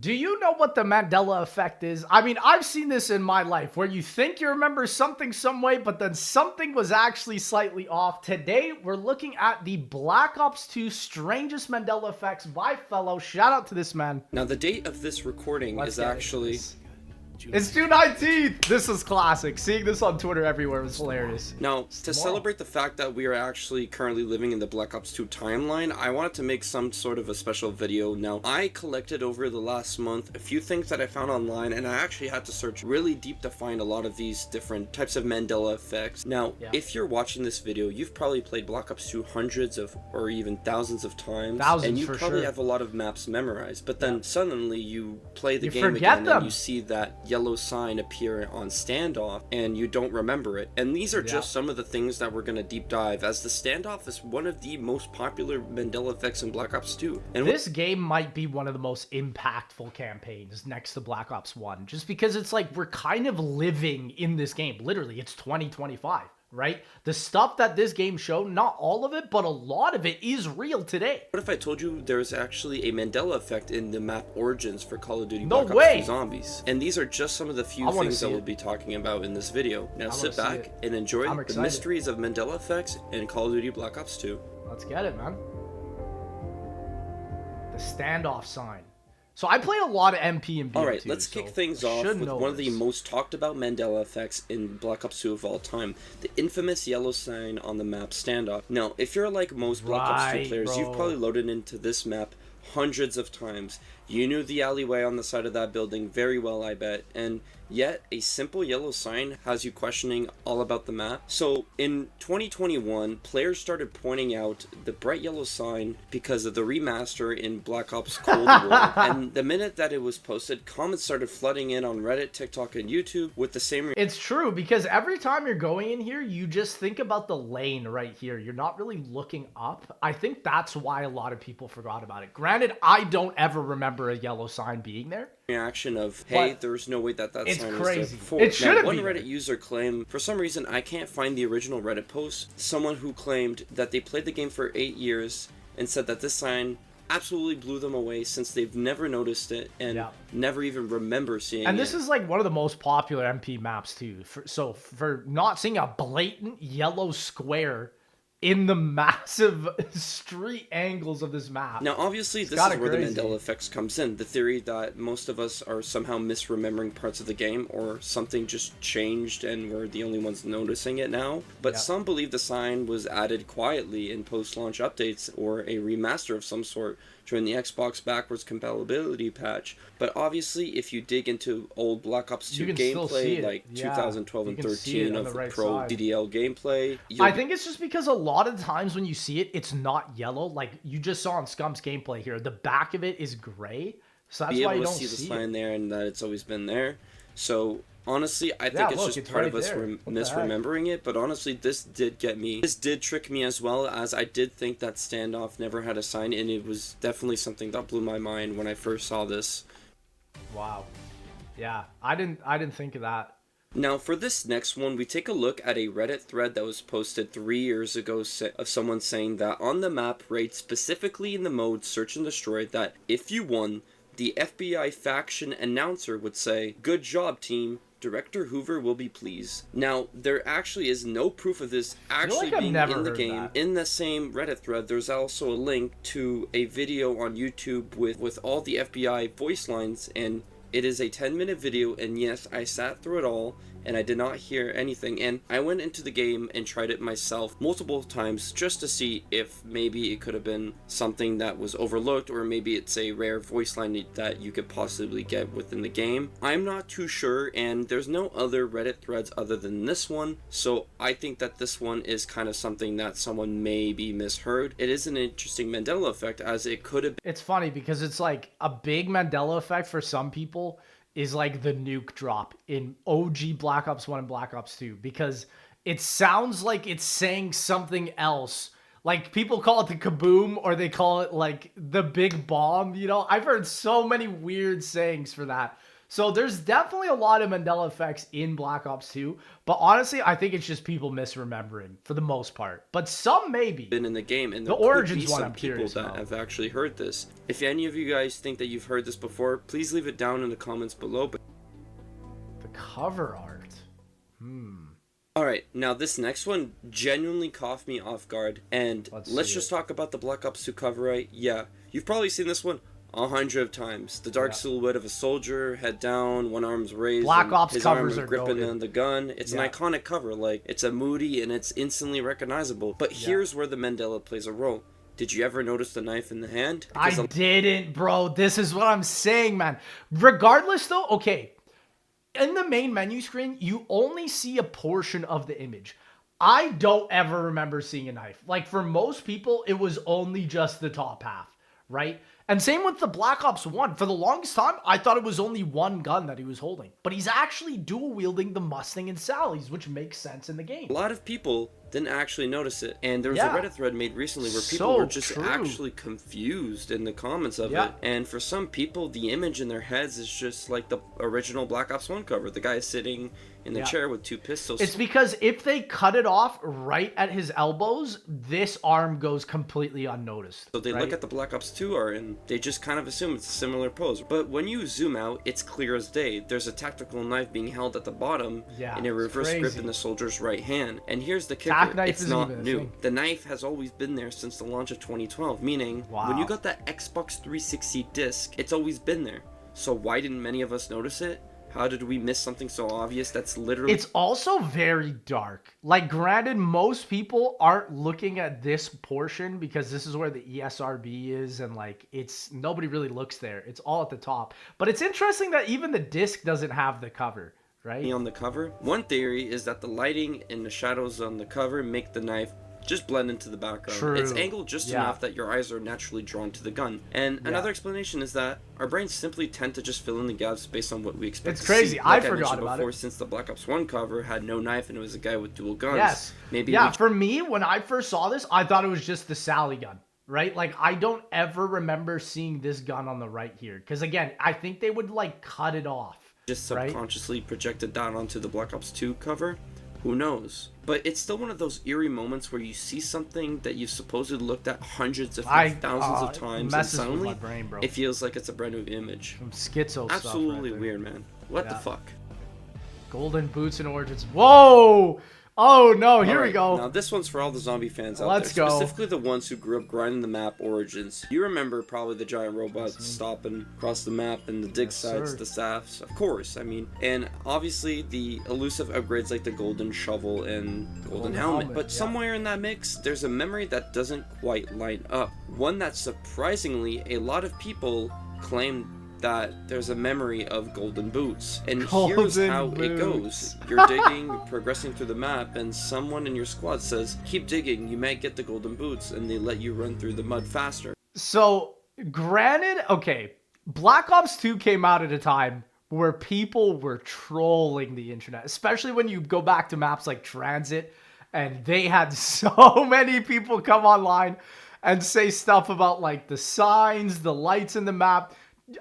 Do you know what the Mandela effect is? I mean, I've seen this in my life where you think you remember something some way, but then something was actually slightly off. Today, we're looking at the Black Ops 2 Strangest Mandela Effects by Fellow. Shout out to this man. Now, the date of this recording is actually... It's June 19th! This is classic. Seeing this on Twitter everywhere was hilarious. Now, to celebrate the fact that we are actually currently living in the Black Ops 2 timeline, I wanted to make some sort of a special video. Now, I collected over the last month a few things that I found online, and I actually had to search really deep to find a lot of these different types of Mandela effects. Now, if you're watching this video, you've probably played Black Ops 2 hundreds of, or even thousands of times. And you probably have a lot of maps memorized, but then suddenly you play the game again and you see that yellow sign appear on standoff and you don't remember it. And these are just some of the things that we're going to deep dive, as the standoff is one of the most popular Mandela effects in Black Ops 2. And this game might be one of the most impactful campaigns next to Black Ops 1, just because it's like we're kind of living in this game. Literally, it's 2025. Right? The stuff that this game showed, not all of it, but a lot of it is real today. What if I told you there's actually a Mandela effect in the map Origins for Call of Duty No Black way. Ops 2 Zombies? And these are just some of the few things that we'll be talking about in this video. Now sit back and enjoy the mysteries of Mandela effects in Call of Duty Black Ops 2. Let's get it, man. The standoff sign. So I played a lot of MP and BO2. Alright, let's kick things off with one of the most talked about Mandela effects in Black Ops 2 of all time. The infamous yellow sign on the map standoff. Now, if you're like most Black Ops 2 players, you've probably loaded into this map hundreds of times. You knew the alleyway on the side of that building very well, I bet, and yet a simple yellow sign has you questioning all about the map. So in 2021, players started pointing out the bright yellow sign because of the remaster in Black Ops Cold War, and the minute that it was posted, comments started flooding in on Reddit, TikTok, and YouTube with the same... It's true, because every time you're going in here, you just think about the lane right here. You're not really looking up. I think that's why a lot of people forgot about it. Granted, I don't ever remember a yellow sign being there. Reaction of, hey, there's no way that sign was there before. It should have been. One Reddit user claimed, for some reason I can't find the original Reddit post, someone who claimed that they played the game for 8 years and said that this sign absolutely blew them away since they've never noticed it and never even remember seeing it. And this is like one of the most popular MP maps too. So for not seeing a blatant yellow square in the massive street angles of this map. Now, obviously, this is where the Mandela effects comes in. The theory that most of us are somehow misremembering parts of the game, or something just changed and we're the only ones noticing it now. But some believe the sign was added quietly in post-launch updates or a remaster of some sort during the Xbox backwards compatibility patch. But obviously, if you dig into old Black Ops 2 gameplay, like 2012 and 13 of Pro DDL gameplay... I think it's just because a lot of times when you see it, it's not yellow. Like you just saw on Scum's gameplay here, the back of it is gray. So that's why you don't see the sign there and that it's always been there. So... honestly, I think it's just part of us misremembering it, but honestly, this did get me. This did trick me as well, as I did think that standoff never had a sign, and it was definitely something that blew my mind when I first saw this. Wow. Yeah, I didn't think of that. Now, for this next one, we take a look at a Reddit thread that was posted 3 years ago of someone saying that on the map raid, specifically in the mode Search and Destroy, that if you won, the FBI faction announcer would say, "Good job, team. Director Hoover will be pleased." Now, there actually is no proof of this actually being in the game. In the same Reddit thread, there's also a link to a video on YouTube with all the FBI voice lines, and it is a 10-minute video, and yes, I sat through it all, and I did not hear anything, and I went into the game and tried it myself multiple times just to see if maybe it could have been something that was overlooked, or maybe it's a rare voice line that you could possibly get within the game. I'm not too sure, and there's no other Reddit threads other than this one, so I think that this one is kind of something that someone maybe misheard. It is an interesting Mandela effect, as it could have been. It's funny because it's like a big Mandela effect for some people is like the nuke drop in OG Black Ops 1 and Black Ops 2, because it sounds like it's saying something else. Like people call it the kaboom, or they call it like the big bomb, you know? I've heard so many weird sayings for that. So there's definitely a lot of Mandela effects in Black Ops 2, but honestly, I think it's just people misremembering for the most part. But some maybe. Been in the game, and The there could be Origins one some I'm people curious that about. have actually heard this. If any of you guys think that you've heard this before, please leave it down in the comments below. But The cover art. alright, now this next one genuinely caught me off guard, and let's just talk about the Black Ops 2 cover art. Yeah, you've probably seen this one 100 times. The dark silhouette of a soldier, head down, one arm's raised, Black Ops his covers arm are gripping goated. on the gun. It's an iconic cover. Like, it's a moody and it's instantly recognizable. But here's where the Mandela plays a role. Did you ever notice the knife in the hand? I didn't, bro. This is what I'm saying, man. Regardless, though, okay. In the main menu screen, you only see a portion of the image. I don't ever remember seeing a knife. Like, for most people, it was only just the top half, right? And same with the Black Ops 1. For the longest time, I thought it was only one gun that he was holding. But he's actually dual-wielding the Mustang and Sally's, which makes sense in the game. A lot of people didn't actually notice it. And there was a Reddit thread made recently where people were just actually confused in the comments of it. And for some people, the image in their heads is just like the original Black Ops 1 cover. The guy is sitting in the chair with two pistols. It's because if they cut it off right at his elbows, this arm goes completely unnoticed. So they look at the Black Ops 2 art and they just kind of assume it's a similar pose. But when you zoom out, it's clear as day. There's a tactical knife being held at the bottom in a reverse grip in the soldier's right hand. And here's the kicker. It's not new. The knife has always been there since the launch of 2012, meaning when you got that Xbox 360 disc, it's always been there. So why didn't many of us notice it? How did we miss something so obvious that's literally... It's also very dark. Like, granted, most people aren't looking at this portion because this is where the ESRB is, and, like, it's... Nobody really looks there. It's all at the top. But it's interesting that even the disc doesn't have the cover, right? On the cover. One theory is that the lighting and the shadows on the cover make the knife just blend into the background. True. It's angled just enough that your eyes are naturally drawn to the gun. And another explanation is that our brains simply tend to just fill in the gaps based on what we expect It's to crazy. see. I forgot about before, it. Since the Black Ops 1 cover had no knife and it was a guy with dual guns. Yes. Maybe for me, when I first saw this, I thought it was just the Sally gun, right? Like, I don't ever remember seeing this gun on the right here. Because, again, I think they would, like, cut it off. Just subconsciously projected that onto the Black Ops 2 cover. Who knows? But it's still one of those eerie moments where you see something that you've supposedly looked at hundreds of thousands of times, and suddenly it feels like it's a brand new image. Some schizo Absolutely stuff right weird, man. What the fuck? Golden boots and origins. Whoa! Oh no, here we go. Now this one's for all the zombie fans out Let's there. go. Specifically the ones who grew up grinding the map Origins. You remember probably the giant robots stopping across the map and the dig sites, the staffs. Of course, I mean. And obviously the elusive upgrades like the golden shovel and golden helmet. But somewhere in that mix, there's a memory that doesn't quite line up. One that surprisingly a lot of people claim that there's a memory of golden boots. And here's how it goes. You're digging, you're progressing through the map, and someone in your squad says, keep digging, you might get the golden boots, and they let you run through the mud faster. So, granted, okay, Black Ops 2 came out at a time where people were trolling the internet, especially when you go back to maps like Transit, and they had so many people come online and say stuff about, like, the signs, the lights in the map.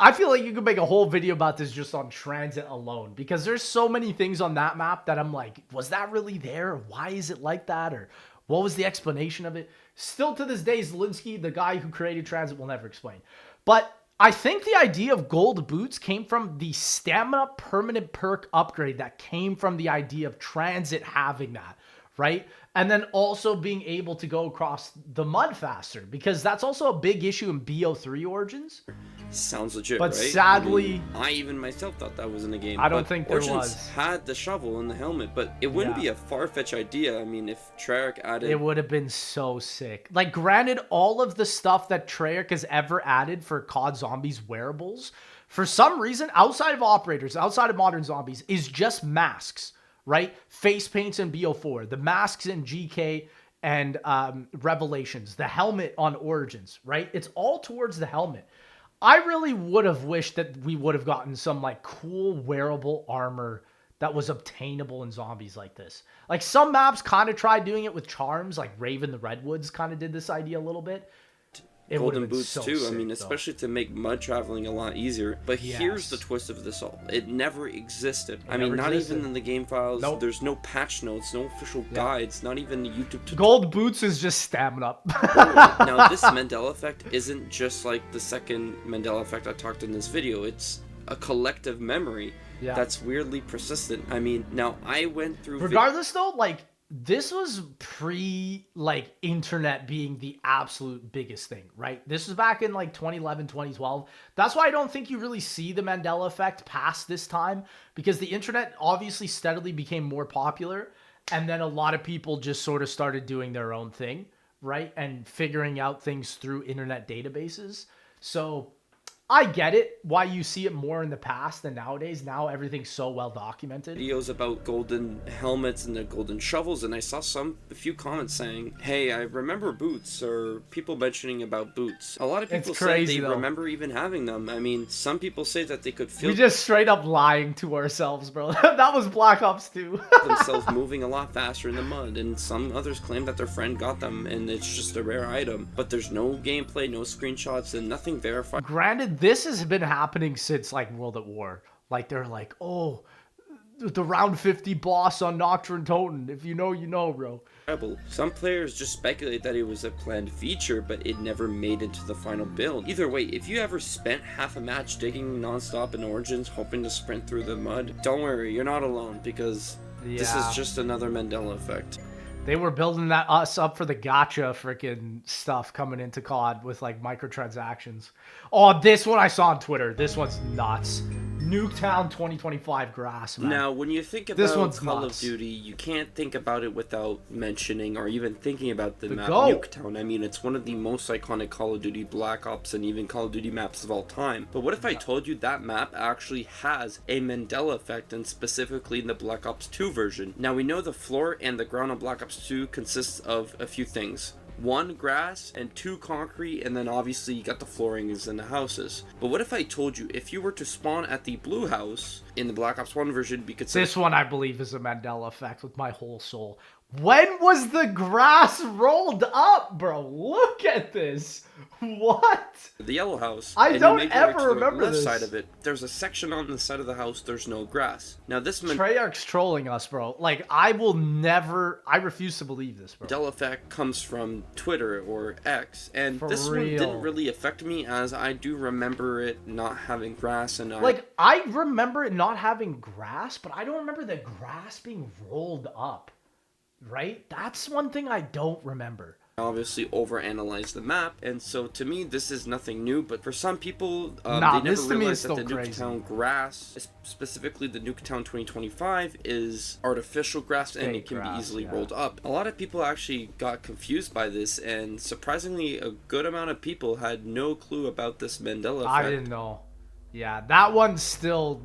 I feel like you could make a whole video about this just on Transit alone, because there's so many things on that map that I'm like, was that really there? Why is it like that? Or what was the explanation of it? Still to this day, Zelensky, the guy who created Transit, will never explain. But I think the idea of gold boots came from the stamina permanent perk upgrade that came from the idea of Transit having that, right? And then also being able to go across the mud faster, because that's also a big issue in BO3 Origins. Sounds legit, but right? Sadly, I even myself thought that was in the game. I don't think there Origins was. Had the shovel and the helmet, but it wouldn't be a far-fetched idea. I mean, if Treyarch added... It would have been so sick. Like, granted, all of the stuff that Treyarch has ever added for COD Zombies wearables, for some reason, outside of operators, outside of Modern Zombies, is just masks, right? Face paints in BO4, the masks in GK and Revelations, the helmet on Origins, right? It's all towards the helmet. I really would have wished that we would have gotten some, like, cool wearable armor that was obtainable in Zombies like this. Like, some maps kind of tried doing it with charms, like Raven the Redwoods kind of did this idea a little bit. It would have golden been boots so too. I sick, mean, though. especially to make mud traveling a lot easier. But here's the Yes. twist of this all: it never existed. I mean, never not existed. even in the game files. Nope. There's no patch notes, no official guides, not even a YouTube tutorial. Gold boots is just stamina. Now, this Mandela effect isn't just like the second Mandela effect I talked in this video. It's a collective memory that's weirdly persistent. I mean, now I went through. Regardless, though, like, this was like internet being the absolute biggest thing, right? This was back in like 2011, 2012. That's why I don't think you really see the Mandela effect past this time, because the internet obviously steadily became more popular, and then a lot of people just sort of started doing their own thing, right? And figuring out things through internet databases. So I get it why you see it more in the past than nowadays. Now everything's so well documented. Videos about golden helmets and the golden shovels, and I saw a few comments saying, "Hey, I remember boots," or people mentioning about boots. A lot of people say they remember even having them. I mean, some people say that they could feel. We just straight up lying to ourselves, bro. That was Black Ops 2. themselves moving a lot faster in the mud, and some others claim that their friend got them and it's just a rare item. But there's no gameplay, no screenshots, and nothing verified. Granted, this has been happening since like World at War. Like, they're like, oh, the round 50 boss on Nocturne Toten. If you know, you know, bro. Some players just speculate that it was a planned feature, but it never made it to the final build. Either way, if you ever spent half a match digging non-stop in Origins hoping to sprint through the mud, don't worry, you're not alone, because this is just another Mandela effect. They were building us up for the gacha freaking stuff coming into COD with like microtransactions. Oh, this one I saw on Twitter. This one's nuts. Nuketown 2025 grass, man. Now, when you think about Call of Duty, you can't think about it without mentioning or even thinking about the map Nuketown. I mean, it's one of the most iconic Call of Duty Black Ops and even Call of Duty maps of all time. But what if I told you that map actually has a Mandela effect, and specifically in the Black Ops 2 version? Now, we know the floor and the ground on Black Ops 2 consists of a few things. 1, grass, and 2, concrete, and then obviously you got the floorings and the houses. But what if I told you, if you were to spawn at the blue house in the Black Ops 1 version, because this one I believe is a Mandela effect with my whole soul. When was the grass rolled up, bro? Look at this. What? The yellow house. I don't ever remember this. Side of it, there's a section on the side of the house. There's no grass. Now this Treyarch's trolling us, bro. Like, I refuse to believe this, bro. Mandela effect comes from Twitter or X, and this one didn't really affect me, as I do remember it not having grass, and I remember it not having grass, but I don't remember the grass being rolled up. Right? That's one thing I don't remember. Obviously overanalyze the map, and so to me this is nothing new, but for some people they never realized that the Nuketown grass, specifically the Nuketown 2025, is artificial grass and it can be easily rolled up. A lot of people actually got confused by this, and surprisingly a good amount of people had no clue about this Mandela effect. I didn't know. Yeah, that one still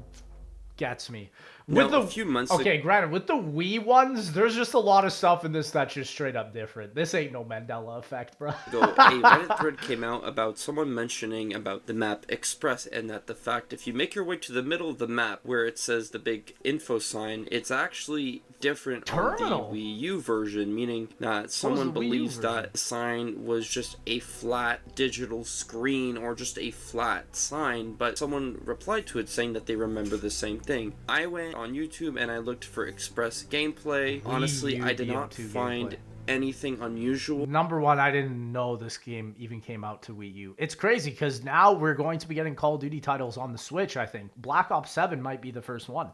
gets me. With a few months granted, with the Wii ones, there's just a lot of stuff in this that's just straight up different. This ain't no Mandela effect, bro. Though a Reddit thread came out about someone mentioning about the map Express, and that the fact if you make your way to the middle of the map where it says the big info sign, it's actually different on the Wii U version, meaning that someone believes that the sign was just a flat digital screen or just a flat sign, but someone replied to it saying that they remember the same thing. I went on YouTube and I looked for Express gameplay. Honestly, I did not find anything unusual. Number one, I didn't know this game even came out to Wii U. It's crazy because now we're going to be getting Call of Duty titles on the Switch, I think. Black Ops 7 might be the first one.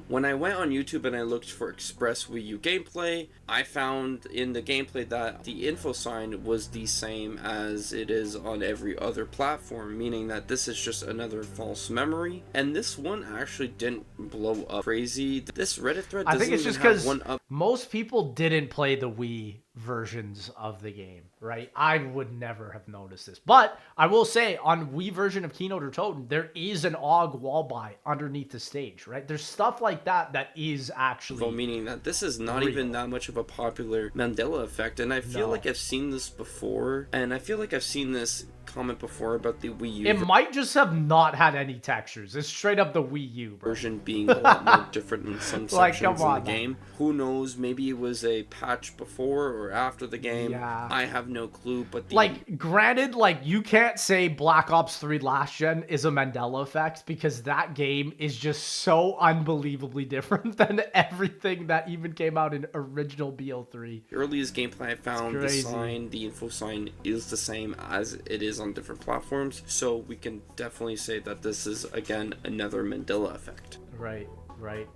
When I went on YouTube and I looked for Express Wii U gameplay, I found in the gameplay that the info sign was the same as it is on every other platform, meaning that this is just another false memory. And this one actually didn't blow up crazy. This Reddit thread doesn't even have one up. Most people didn't play the Wii versions of the game, right? I would never have noticed this. But I will say, on Wii version of Keynote or Toten, there is an AUG wall buy underneath the stage, right? There's stuff like that that is actually well, meaning that this is not even that much of a popular Mandela effect, and I feel like I've seen this before, and I feel like I've seen this comment before about the Wii U It might just have not had any textures. It's straight up the Wii U, bro. version being a lot more different in some Like, sections come in the on, man. game. Who knows? Maybe it was a patch before or after the game. Yeah. I have no clue. But Like, granted, like, you can't say Black Ops 3 last gen is a Mandela effect because that game is just so unbelievably different than everything that even came out in original BO3. the earliest gameplay I found, the crazy. sign, the info sign is the same as it is on different platforms. So we can definitely say that this is, again, another Mandela effect. Right, right.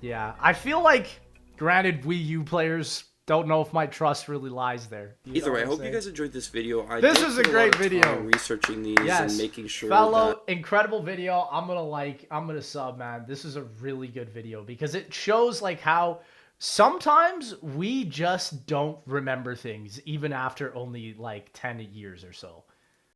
Yeah, I feel like, granted, Wii U players don't know if my trust really lies there. Either way, I hope you guys enjoyed this video. This did is a put great lot of video. time researching these Yes, and making sure fellow, that incredible video. I'm gonna sub, man. This is a really good video because it shows like how sometimes we just don't remember things even after only like 10 years or so.